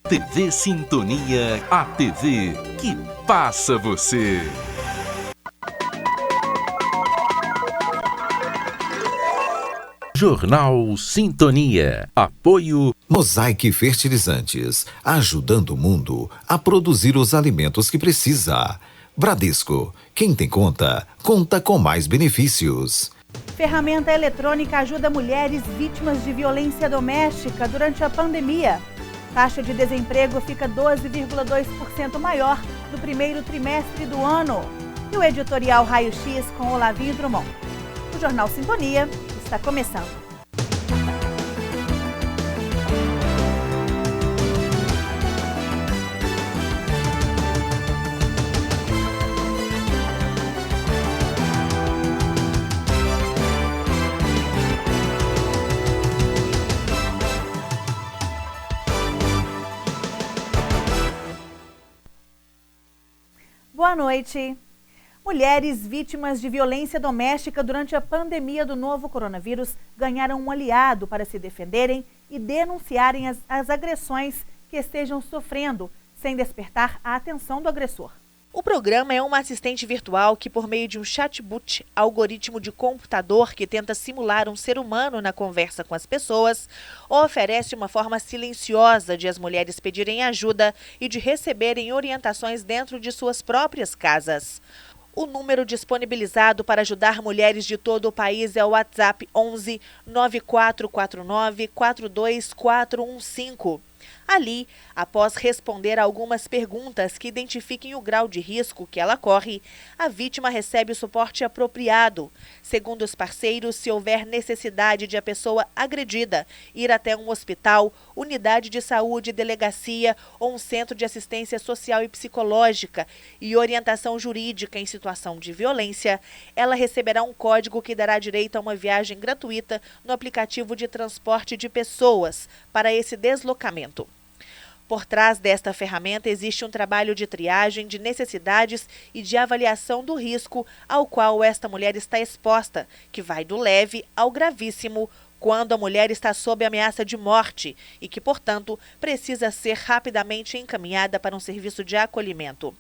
TV Sintonia, a TV que passa você. Jornal Sintonia. Apoio Mosaic Fertilizantes, ajudando o mundo a produzir os alimentos que precisa. Bradesco, quem tem conta, conta com mais benefícios. Ferramenta eletrônica ajuda mulheres vítimas de violência doméstica durante a pandemia. Taxa de desemprego fica 12,2% maior no primeiro trimestre do ano. E o editorial Raio X com Olavinho Drummond. O Jornal Sintonia está começando. Boa noite. Mulheres vítimas de violência doméstica durante a pandemia do novo coronavírus ganharam um aliado para se defenderem e denunciarem as agressões que estejam sofrendo, sem despertar a atenção do agressor. O programa é uma assistente virtual que, por meio de um chatbot, algoritmo de computador que tenta simular um ser humano na conversa com as pessoas, oferece uma forma silenciosa de as mulheres pedirem ajuda e de receberem orientações dentro de suas próprias casas. O número disponibilizado para ajudar mulheres de todo o país é o WhatsApp 11 9449 42415. Ali, após responder a algumas perguntas que identifiquem o grau de risco que ela corre, a vítima recebe o suporte apropriado. Segundo os parceiros, se houver necessidade de a pessoa agredida ir até um hospital, unidade de saúde, delegacia ou um centro de assistência social e psicológica e orientação jurídica em situação de violência, ela receberá um código que dará direito a uma viagem gratuita no aplicativo de transporte de pessoas para esse deslocamento. Por trás desta ferramenta existe um trabalho de triagem de necessidades e de avaliação do risco ao qual esta mulher está exposta, que vai do leve ao gravíssimo, quando a mulher está sob ameaça de morte e que, portanto, precisa ser rapidamente encaminhada para um serviço de acolhimento.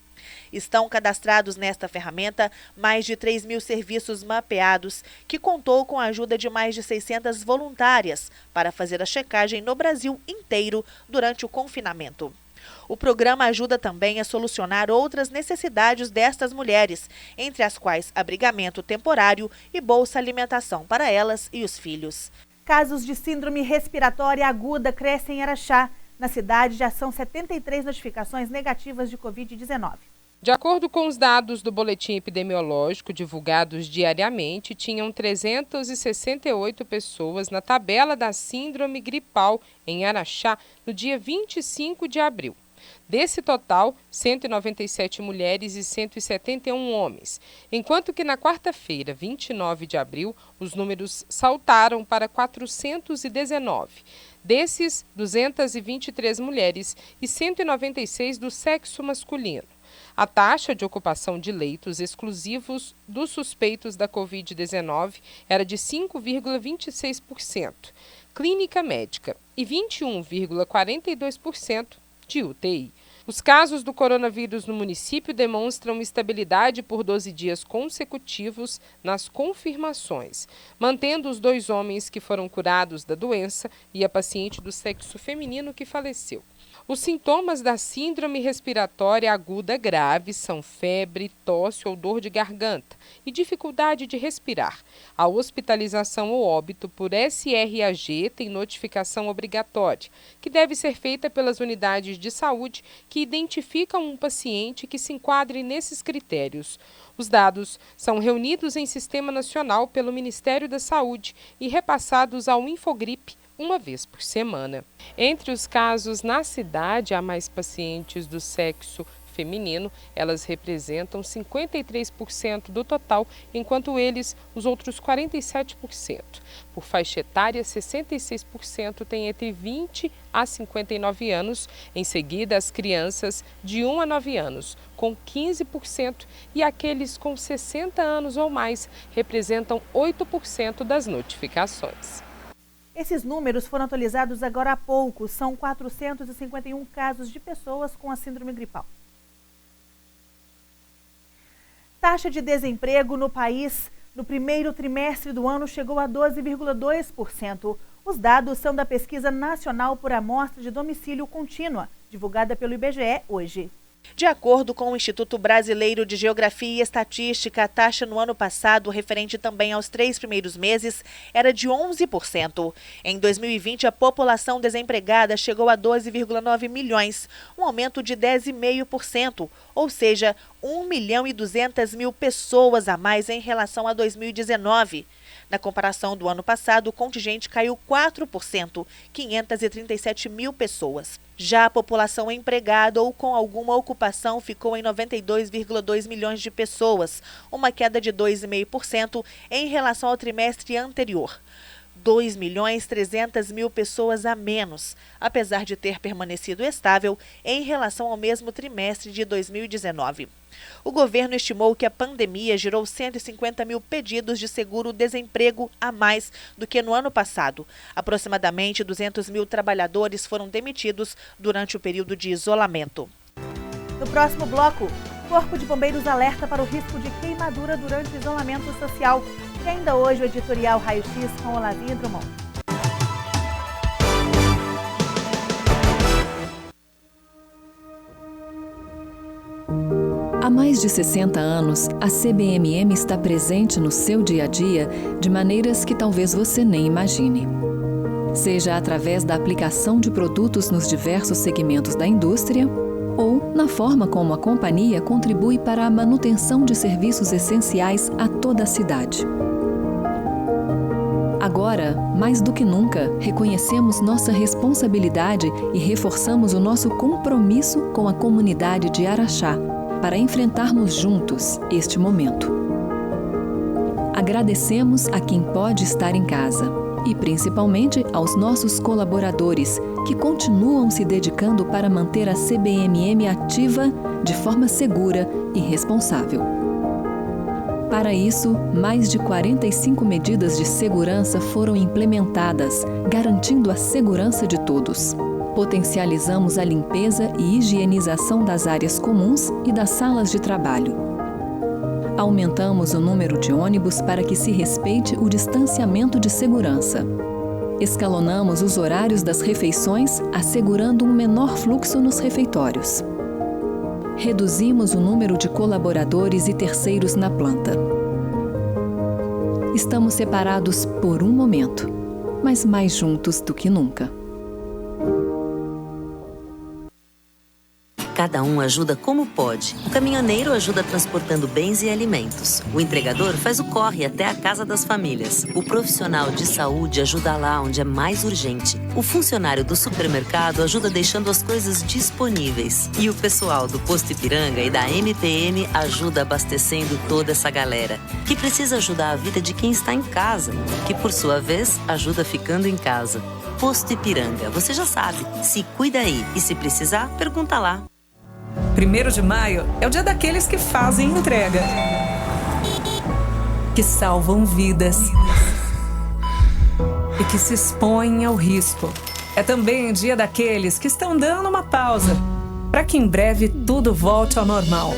Estão cadastrados nesta ferramenta mais de 3.000 serviços mapeados, que contou com a ajuda de mais de 600 voluntárias para fazer a checagem no Brasil inteiro durante o confinamento. O programa ajuda também a solucionar outras necessidades destas mulheres, entre as quais abrigamento temporário e bolsa alimentação para elas e os filhos. Casos de síndrome respiratória aguda crescem em Araxá. Na cidade já são 73 notificações negativas de Covid-19. De acordo com os dados do boletim epidemiológico divulgados diariamente, tinham 368 pessoas na tabela da síndrome gripal em Araxá no dia 25 de abril. Desse total, 197 mulheres e 171 homens, enquanto que na quarta-feira, 29 de abril, os números saltaram para 419. Desses, 223 mulheres e 196 do sexo masculino. A taxa de ocupação de leitos exclusivos dos suspeitos da Covid-19 era de 5,26%, clínica médica, e 21,42% de UTI. Os casos do coronavírus no município demonstram estabilidade por 12 dias consecutivos nas confirmações, mantendo os 2 homens que foram curados da doença e a paciente do sexo feminino que faleceu. Os sintomas da síndrome respiratória aguda grave são febre, tosse ou dor de garganta e dificuldade de respirar. A hospitalização ou óbito por SRAG tem notificação obrigatória, que deve ser feita pelas unidades de saúde que identificam um paciente que se enquadre nesses critérios. Os dados são reunidos em Sistema Nacional pelo Ministério da Saúde e repassados ao Infogripe uma vez por semana. Entre os casos na cidade, há mais pacientes do sexo feminino, elas representam 53% do total, enquanto eles, os outros 47%. Por faixa etária, 66% têm entre 20 a 59 anos, em seguida as crianças de 1 a 9 anos, com 15%, e aqueles com 60 anos ou mais representam 8% das notificações. Esses números foram atualizados agora há pouco. São 451 casos de pessoas com a síndrome gripal. Taxa de desemprego no país no primeiro trimestre do ano chegou a 12,2%. Os dados são da Pesquisa Nacional por Amostra de Domicílio Contínua, divulgada pelo IBGE hoje. De acordo com o Instituto Brasileiro de Geografia e Estatística, a taxa no ano passado, referente também aos 3 primeiros meses, era de 11%. Em 2020, a população desempregada chegou a 12,9 milhões, um aumento de 10,5%, ou seja, 1.200.000 pessoas a mais em relação a 2019. Na comparação do ano passado, o contingente caiu 4%, 537 mil pessoas. Já a população empregada ou com alguma ocupação ficou em 92,2 milhões de pessoas, uma queda de 2,5% em relação ao trimestre anterior. 2.300.000 pessoas a menos, apesar de ter permanecido estável em relação ao mesmo trimestre de 2019. O governo estimou que a pandemia gerou 150 mil pedidos de seguro-desemprego a mais do que no ano passado. Aproximadamente 200 mil trabalhadores foram demitidos durante o período de isolamento. No próximo bloco, o Corpo de Bombeiros alerta para o risco de queimadura durante o isolamento social. E ainda hoje o editorial Raio-X com Olavinha Drummond. Há mais de 60 anos, a CBMM está presente no seu dia a dia de maneiras que talvez você nem imagine. Seja através da aplicação de produtos nos diversos segmentos da indústria, ou na forma como a companhia contribui para a manutenção de serviços essenciais a toda a cidade. Agora, mais do que nunca, reconhecemos nossa responsabilidade e reforçamos o nosso compromisso com a comunidade de Araxá, para enfrentarmos juntos este momento. Agradecemos a quem pode estar em casa e principalmente aos nossos colaboradores que continuam se dedicando para manter a CBMM ativa de forma segura e responsável. Para isso, mais de 45 medidas de segurança foram implementadas, garantindo a segurança de todos. Potencializamos a limpeza e higienização das áreas comuns e das salas de trabalho. Aumentamos o número de ônibus para que se respeite o distanciamento de segurança. Escalonamos os horários das refeições, assegurando um menor fluxo nos refeitórios. Reduzimos o número de colaboradores e terceiros na planta. Estamos separados por um momento, mas mais juntos do que nunca. Cada um ajuda como pode. O caminhoneiro ajuda transportando bens e alimentos. O entregador faz o corre até a casa das famílias. O profissional de saúde ajuda lá onde é mais urgente. O funcionário do supermercado ajuda deixando as coisas disponíveis. E o pessoal do Posto Ipiranga e da MPM ajuda abastecendo toda essa galera, que precisa ajudar a vida de quem está em casa, que por sua vez ajuda ficando em casa. Posto Ipiranga, você já sabe. Se cuida aí e se precisar, pergunta lá. 1º de maio é o dia daqueles que fazem entrega, que salvam vidas e que se expõem ao risco. É também o dia daqueles que estão dando uma pausa para que em breve tudo volte ao normal.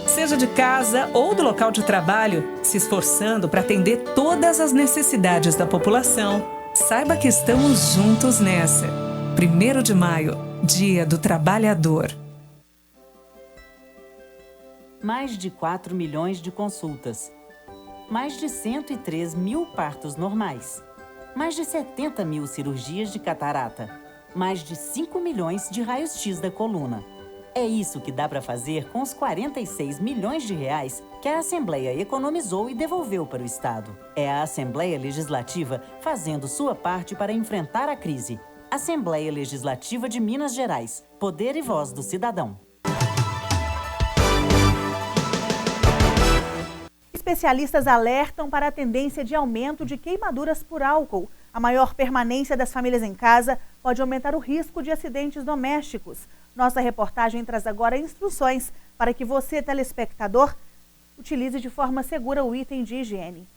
Seja de casa ou do local de trabalho, se esforçando para atender todas as necessidades da população, saiba que estamos juntos nessa. 1º de maio, Dia do Trabalhador. Mais de 4 milhões de consultas, mais de 103 mil partos normais, mais de 70 mil cirurgias de catarata, mais de 5 milhões de raios-x da coluna. É isso que dá para fazer com os 46 milhões de reais que a Assembleia economizou e devolveu para o Estado. É a Assembleia Legislativa fazendo sua parte para enfrentar a crise. Assembleia Legislativa de Minas Gerais. Poder e voz do cidadão. Especialistas alertam para a tendência de aumento de queimaduras por álcool. A maior permanência das famílias em casa pode aumentar o risco de acidentes domésticos. Nossa reportagem traz agora instruções para que você, telespectador, utilize de forma segura o item de higiene.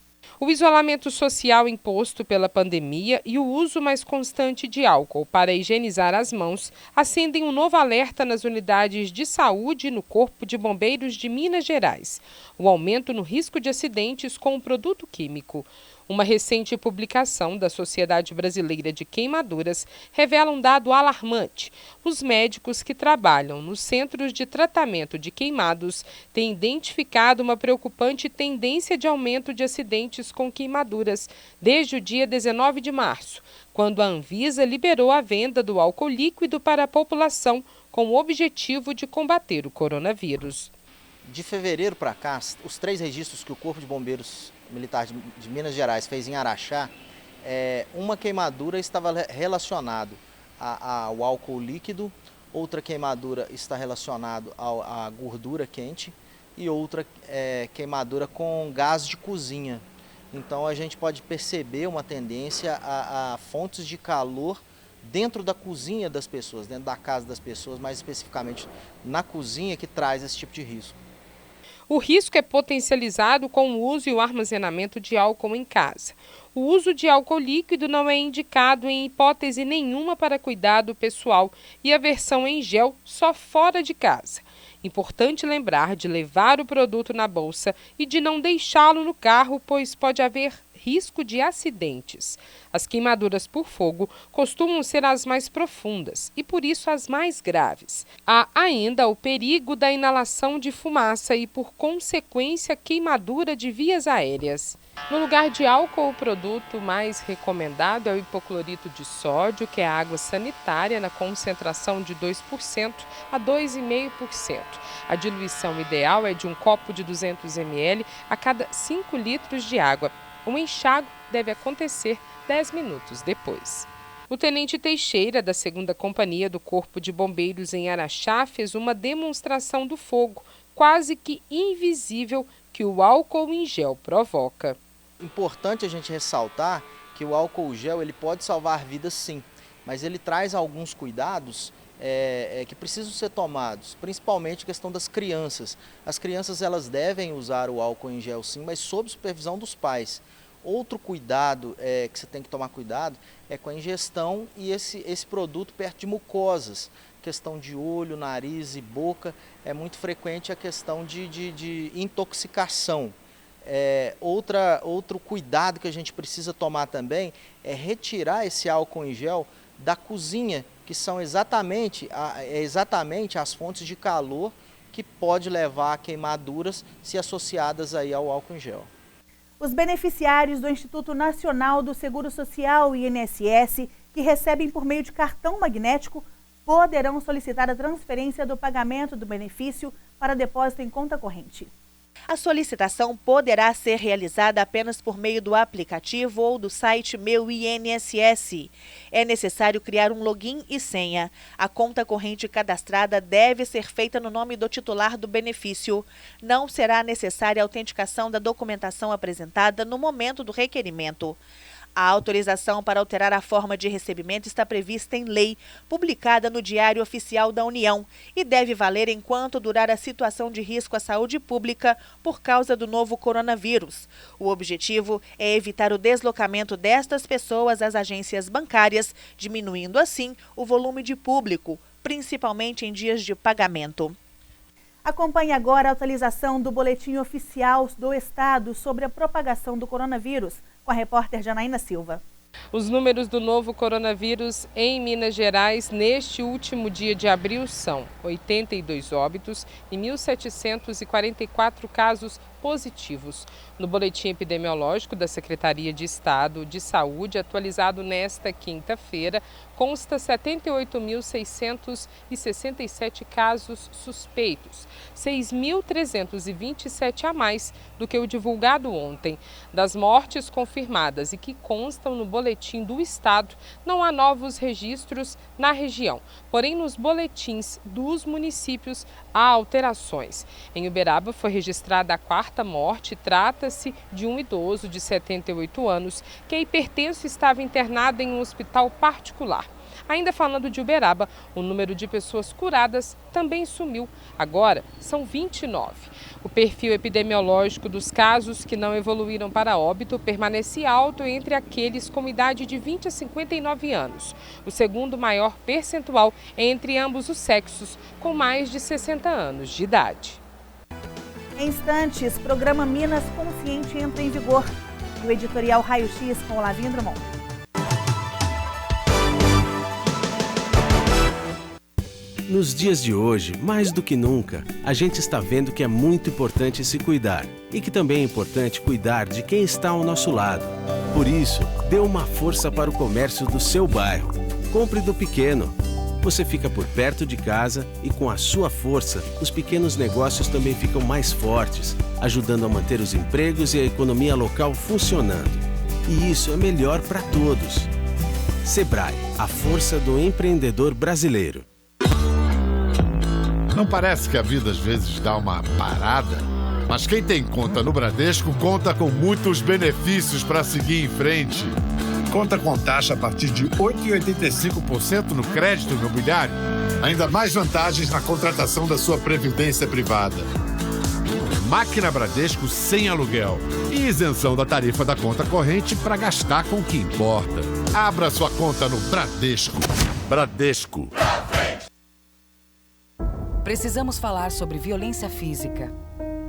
O isolamento social imposto pela pandemia e o uso mais constante de álcool para higienizar as mãos acendem um novo alerta nas unidades de saúde e no Corpo de Bombeiros de Minas Gerais. O aumento no risco de acidentes com o produto químico. Uma recente publicação da Sociedade Brasileira de Queimaduras revela um dado alarmante. Os médicos que trabalham nos centros de tratamento de queimados têm identificado uma preocupante tendência de aumento de acidentes com queimaduras desde o dia 19 de março, quando a Anvisa liberou a venda do álcool líquido para a população com o objetivo de combater o coronavírus. De fevereiro para cá, os 3 registros que o Corpo de Bombeiros Militar de Minas Gerais fez em Araxá, uma queimadura estava relacionada ao álcool líquido, outra queimadura está relacionada à gordura quente e outra queimadura com gás de cozinha. Então a gente pode perceber uma tendência a fontes de calor dentro da cozinha das pessoas, dentro da casa das pessoas, mais especificamente na cozinha, que traz esse tipo de risco. O risco é potencializado com o uso e o armazenamento de álcool em casa. O uso de álcool líquido não é indicado em hipótese nenhuma para cuidado pessoal e a versão em gel só fora de casa. Importante lembrar de levar o produto na bolsa e de não deixá-lo no carro, pois pode haver risco de acidentes. As queimaduras por fogo costumam ser as mais profundas e, por isso, as mais graves. Há ainda o perigo da inalação de fumaça e, por consequência, queimadura de vias aéreas. No lugar de álcool, o produto mais recomendado é o hipoclorito de sódio, que é água sanitária na concentração de 2% a 2,5%. A diluição ideal é de um copo de 200 ml a cada 5 litros de água. O enxágue deve acontecer 10 minutos depois. O tenente Teixeira, da 2ª Companhia do Corpo de Bombeiros em Araxá, fez uma demonstração do fogo, quase que invisível, que o álcool em gel provoca. Importante a gente ressaltar que o álcool gel ele pode salvar vidas sim, mas ele traz alguns cuidados que precisam ser tomados, principalmente a questão das crianças. As crianças elas devem usar o álcool em gel sim, mas sob supervisão dos pais. Outro cuidado que você tem que tomar cuidado é com a ingestão e esse produto perto de mucosas. Questão de olho, nariz e boca, é muito frequente a questão de intoxicação. Outro cuidado que a gente precisa tomar também é retirar esse álcool em gel da cozinha, que são exatamente as fontes de calor que pode levar a queimaduras se associadas aí ao álcool em gel. Os beneficiários do Instituto Nacional do Seguro Social, INSS, que recebem por meio de cartão magnético, poderão solicitar a transferência do pagamento do benefício para depósito em conta corrente. A solicitação poderá ser realizada apenas por meio do aplicativo ou do site Meu INSS. É necessário criar um login e senha. A conta corrente cadastrada deve ser feita no nome do titular do benefício. Não será necessária a autenticação da documentação apresentada no momento do requerimento. A autorização para alterar a forma de recebimento está prevista em lei, publicada no Diário Oficial da União, e deve valer enquanto durar a situação de risco à saúde pública por causa do novo coronavírus. O objetivo é evitar o deslocamento destas pessoas às agências bancárias, diminuindo assim o volume de público, principalmente em dias de pagamento. Acompanhe agora a atualização do Boletim Oficial do Estado sobre a propagação do coronavírus, com a repórter Janaína Silva. Os números do novo coronavírus em Minas Gerais neste último dia de abril são 82 óbitos e 1.744 casos positivos. No boletim epidemiológico da Secretaria de Estado de Saúde, atualizado nesta quinta-feira, consta 78.667 casos suspeitos, 6.327 a mais do que o divulgado ontem. Das mortes confirmadas e que constam no boletim do Estado, não há novos registros na região, porém nos boletins dos municípios há alterações. Em Uberaba foi registrada a 4ª morte. Trata-se de um idoso de 78 anos que é hipertenso e estava internado em um hospital particular. Ainda falando de Uberaba, o número de pessoas curadas também sumiu. Agora são 29. O perfil epidemiológico dos casos que não evoluíram para óbito permanece alto entre aqueles com idade de 20 a 59 anos. O segundo maior percentual é entre ambos os sexos, com mais de 60 anos de idade. Em instantes, programa Minas Consciente entra em vigor. O editorial Raio X com Olavinho Drummond. Nos dias de hoje, mais do que nunca, a gente está vendo que é muito importante se cuidar e que também é importante cuidar de quem está ao nosso lado. Por isso, dê uma força para o comércio do seu bairro. Compre do pequeno. Você fica por perto de casa e com a sua força, os pequenos negócios também ficam mais fortes, ajudando a manter os empregos e a economia local funcionando. E isso é melhor para todos. Sebrae, a força do empreendedor brasileiro. Não parece que a vida às vezes dá uma parada? Mas quem tem conta no Bradesco conta com muitos benefícios para seguir em frente. Conta com taxa a partir de 8,85% no crédito imobiliário. Ainda mais vantagens na contratação da sua previdência privada. Máquina Bradesco sem aluguel. E isenção da tarifa da conta corrente para gastar com o que importa. Abra sua conta no Bradesco. Bradesco. Precisamos falar sobre violência física.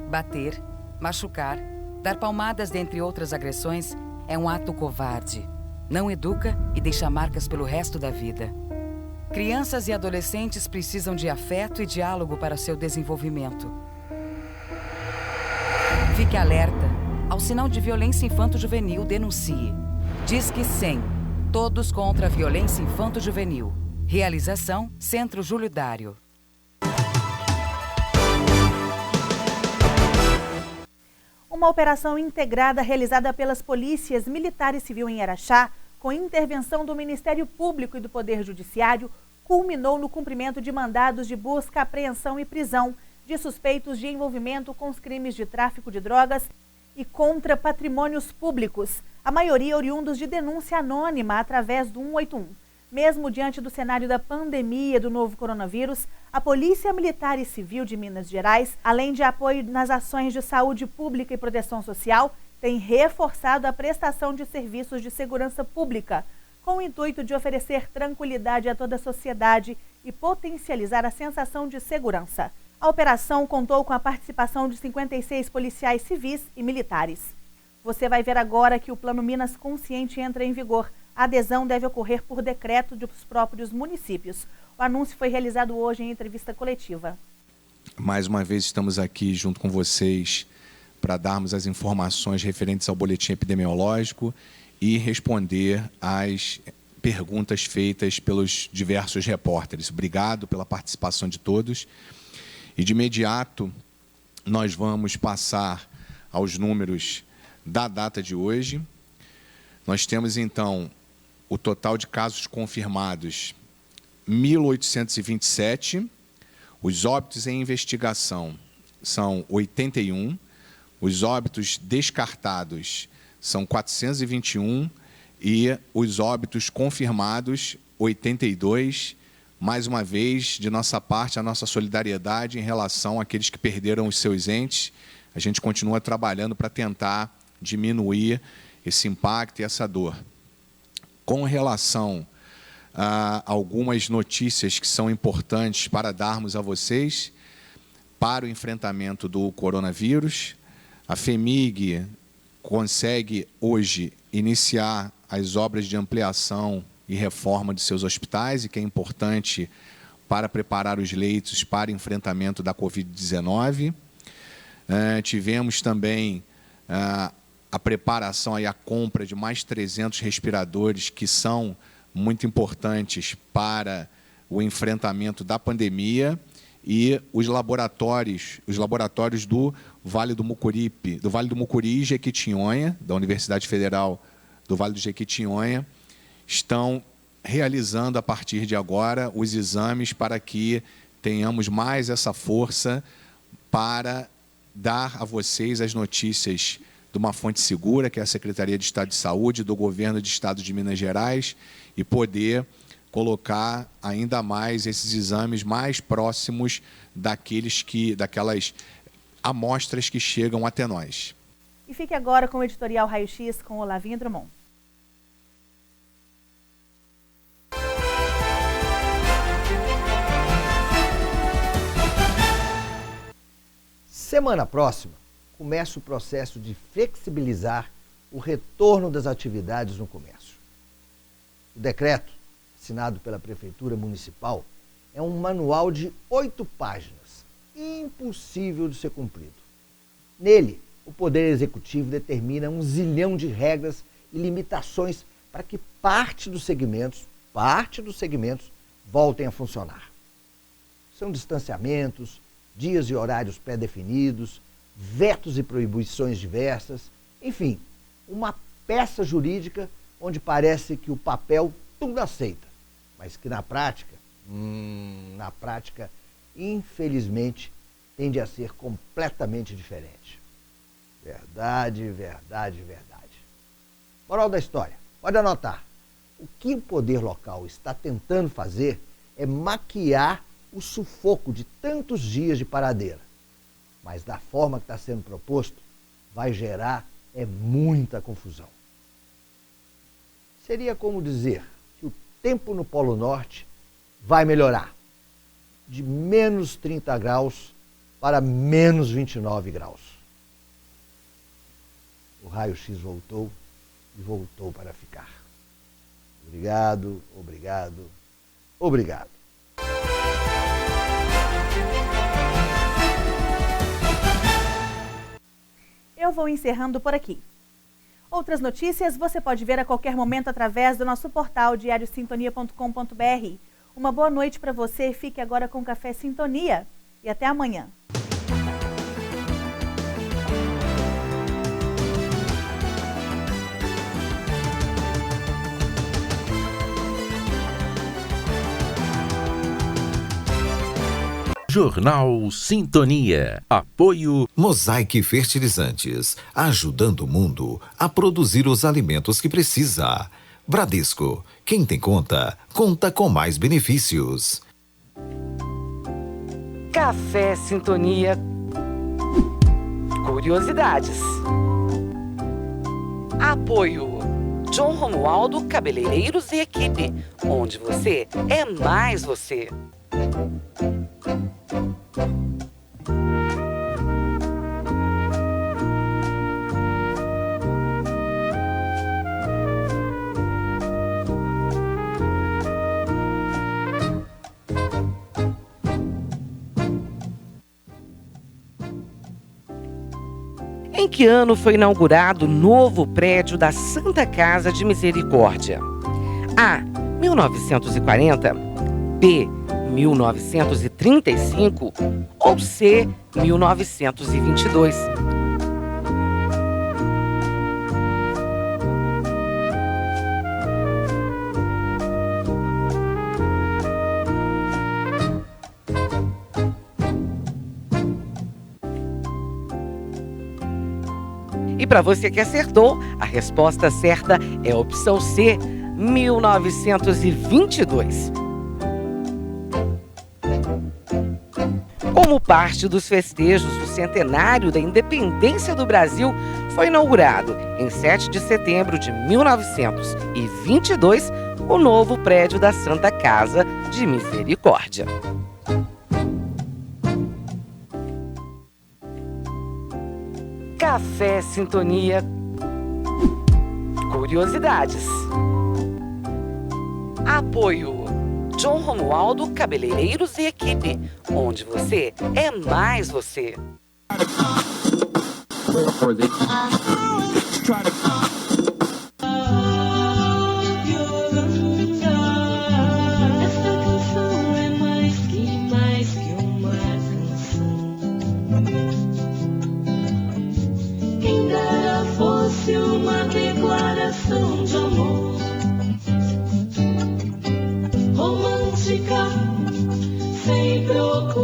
Bater, machucar, dar palmadas, dentre outras agressões, é um ato covarde. Não educa e deixa marcas pelo resto da vida. Crianças e adolescentes precisam de afeto e diálogo para seu desenvolvimento. Fique alerta. Ao sinal de violência infanto-juvenil, denuncie. Disque 100. Todos contra a violência infanto-juvenil. Realização Centro Júlio Dário. Uma operação integrada realizada pelas polícias militar e civil em Araxá, com intervenção do Ministério Público e do Poder Judiciário, culminou no cumprimento de mandados de busca, apreensão e prisão de suspeitos de envolvimento com os crimes de tráfico de drogas e contra patrimônios públicos, a maioria oriundos de denúncia anônima através do 181. Mesmo diante do cenário da pandemia do novo coronavírus, a Polícia Militar e Civil de Minas Gerais, além de apoio nas ações de saúde pública e proteção social, tem reforçado a prestação de serviços de segurança pública, com o intuito de oferecer tranquilidade a toda a sociedade e potencializar a sensação de segurança. A operação contou com a participação de 56 policiais civis e militares. Você vai ver agora que o Plano Minas Consciente entra em vigor. A adesão deve ocorrer por decreto dos próprios municípios. O anúncio foi realizado hoje em entrevista coletiva. Mais uma vez estamos aqui junto com vocês para darmos as informações referentes ao boletim epidemiológico e responder às perguntas feitas pelos diversos repórteres. Obrigado pela participação de todos. E de imediato nós vamos passar aos números da data de hoje. Nós temos então o total de casos confirmados, 1.827. Os óbitos em investigação são 81. Os óbitos descartados são 421. E os óbitos confirmados, 82. Mais uma vez, de nossa parte, a nossa solidariedade em relação àqueles que perderam os seus entes. A gente continua trabalhando para tentar diminuir esse impacto e essa dor. Com relação a algumas notícias que são importantes para darmos a vocês para o enfrentamento do coronavírus, a FHEMIG consegue hoje iniciar as obras de ampliação e reforma de seus hospitais, e que é importante para preparar os leitos para o enfrentamento da Covid-19. Tivemos também a preparação e a compra de mais 300 respiradores que são muito importantes para o enfrentamento da pandemia, e os laboratórios do Vale do Mucuripe, do Vale do Mucuri e Jequitinhonha, da Universidade Federal do Vale do Jequitinhonha, estão realizando a partir de agora os exames para que tenhamos mais essa força para dar a vocês as notícias de uma fonte segura, que é a Secretaria de Estado de Saúde, do Governo do Estado de Minas Gerais, e poder colocar ainda mais esses exames mais próximos daquelas amostras que chegam até nós. E fique agora com o editorial Raio-X com Olavinha Drummond. Semana próxima, começa o processo de flexibilizar o retorno das atividades no comércio. O decreto, assinado pela Prefeitura Municipal, é um manual de 8 páginas, impossível de ser cumprido. Nele, o Poder Executivo determina um zilhão de regras e limitações para que parte dos segmentos voltem a funcionar. São distanciamentos, dias e horários pré-definidos, vetos e proibições diversas, enfim, uma peça jurídica onde parece que o papel tudo aceita, mas que na prática, infelizmente, tende a ser completamente diferente. Verdade, verdade, verdade. Moral da história, pode anotar. O que o poder local está tentando fazer é maquiar o sufoco de tantos dias de paradeira. Mas da forma que está sendo proposto, vai gerar muita confusão. Seria como dizer que o tempo no Polo Norte vai melhorar de menos 30 graus para menos 29 graus. O Raio-X voltou e voltou para ficar. Obrigado, obrigado, obrigado. Eu vou encerrando por aqui. Outras notícias você pode ver a qualquer momento através do nosso portal diariosintonia.com.br. Uma boa noite para você, fique agora com Café Sintonia e até amanhã. Jornal Sintonia. Apoio Mosaic Fertilizantes, ajudando o mundo a produzir os alimentos que precisa. Bradesco, quem tem conta, conta com mais benefícios. Café Sintonia. Curiosidades. Apoio John Romualdo Cabeleireiros e Equipe, onde você é mais você. Em que ano foi inaugurado o novo prédio da Santa Casa de Misericórdia? A. 1940, B. 1935 ou C. 1922? E para você que acertou, a resposta certa é a opção C, 1922. Como parte dos festejos do centenário da independência do Brasil, foi inaugurado, em 7 de setembro de 1922, o novo prédio da Santa Casa de Misericórdia. Café Sintonia. Curiosidades. Apoio John Romualdo Cabeleireiros e Equipe, onde você é mais você. Quem dera fosse uma declaração de amor romântica, sem procurar.